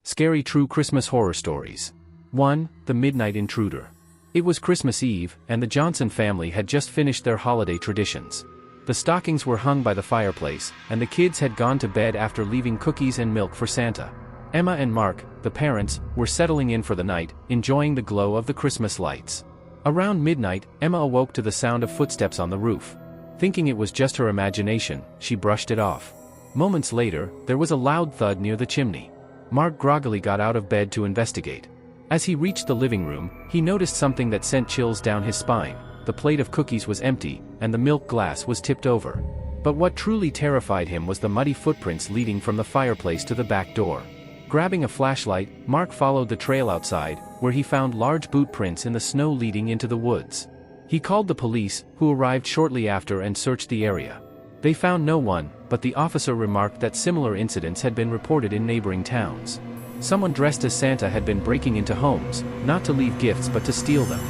Scary True Christmas Horror Stories. 1. The Midnight Intruder. It was Christmas Eve, and the Johnson family had just finished their holiday traditions. The stockings were hung by the fireplace, and the kids had gone to bed after leaving cookies and milk for Santa. Emma and Mark, the parents, were settling in for the night, enjoying the glow of the Christmas lights. Around midnight, Emma awoke to the sound of footsteps on the roof. Thinking it was just her imagination, she brushed it off. Moments later, there was a loud thud near the chimney. Mark groggily got out of bed to investigate. As he reached the living room, he noticed something that sent chills down his spine. The plate of cookies was empty, and the milk glass was tipped over. But what truly terrified him was the muddy footprints leading from the fireplace to the back door. Grabbing a flashlight, Mark followed the trail outside, where he found large boot prints in the snow leading into the woods. He called the police, who arrived shortly after and searched the area. They found no one, but the officer remarked that similar incidents had been reported in neighboring towns. Someone dressed as Santa had been breaking into homes, not to leave gifts but to steal them.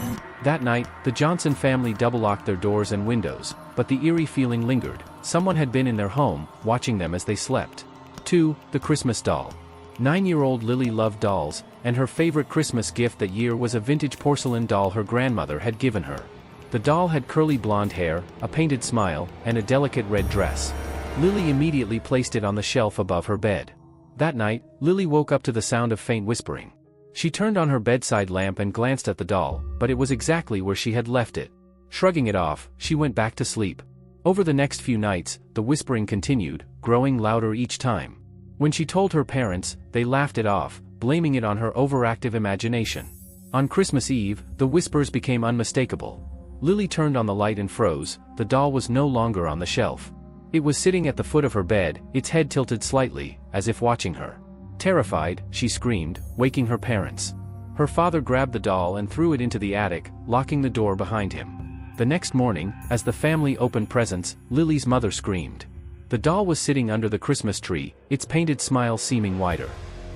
That night, the Johnson family double-locked their doors and windows, but the eerie feeling lingered. Someone had been in their home, watching them as they slept. 2. The Christmas Doll. 9-year-old Lily loved dolls, and her favorite Christmas gift that year was a vintage porcelain doll her grandmother had given her. The doll had curly blonde hair, a painted smile, and a delicate red dress. Lily immediately placed it on the shelf above her bed. That night, Lily woke up to the sound of faint whispering. She turned on her bedside lamp and glanced at the doll, but it was exactly where she had left it. Shrugging it off, she went back to sleep. Over the next few nights, the whispering continued, growing louder each time. When she told her parents, they laughed it off, blaming it on her overactive imagination. On Christmas Eve, the whispers became unmistakable. Lily turned on the light and froze. The doll was no longer on the shelf. It was sitting at the foot of her bed, its head tilted slightly, as if watching her. Terrified, she screamed, waking her parents. Her father grabbed the doll and threw it into the attic, locking the door behind him. The next morning, as the family opened presents, Lily's mother screamed. The doll was sitting under the Christmas tree, its painted smile seeming wider.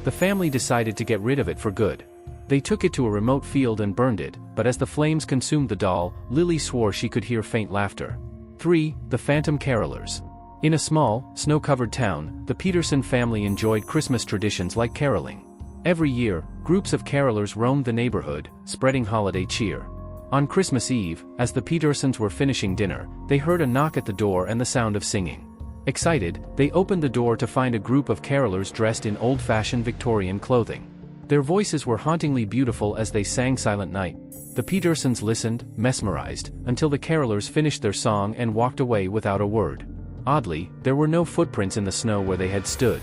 The family decided to get rid of it for good. They took it to a remote field and burned it, but as the flames consumed the doll, Lily swore she could hear faint laughter. 3. The Phantom Carolers. In a small, snow-covered town, the Peterson family enjoyed Christmas traditions like caroling. Every year, groups of carolers roamed the neighborhood, spreading holiday cheer. On Christmas Eve, as the Petersons were finishing dinner, they heard a knock at the door and the sound of singing. Excited, they opened the door to find a group of carolers dressed in old-fashioned Victorian clothing. Their voices were hauntingly beautiful as they sang Silent Night. The Petersons listened, mesmerized, until the carolers finished their song and walked away without a word. Oddly, there were no footprints in the snow where they had stood.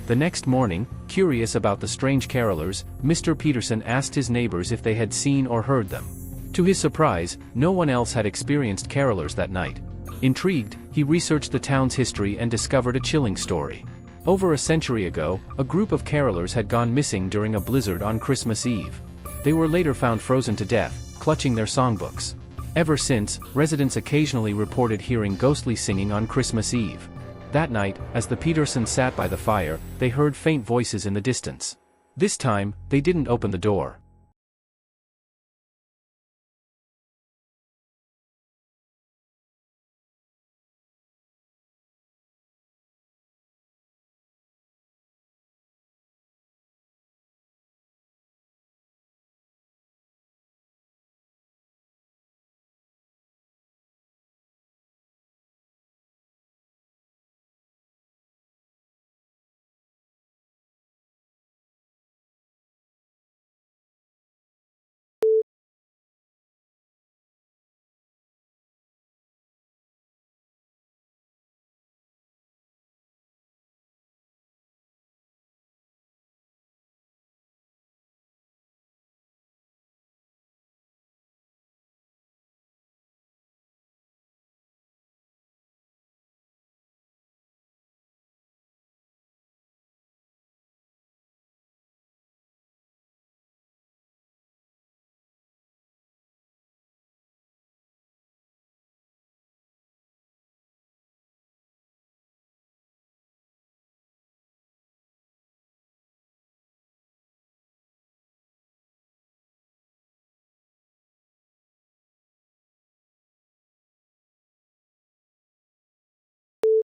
The next morning, curious about the strange carolers, Mr. Peterson asked his neighbors if they had seen or heard them. To his surprise, no one else had experienced carolers that night. Intrigued, he researched the town's history and discovered a chilling story. Over a century ago, a group of carolers had gone missing during a blizzard on Christmas Eve. They were later found frozen to death, clutching their songbooks. Ever since, residents occasionally reported hearing ghostly singing on Christmas Eve. That night, as the Petersons sat by the fire, they heard faint voices in the distance. This time, they didn't open the door.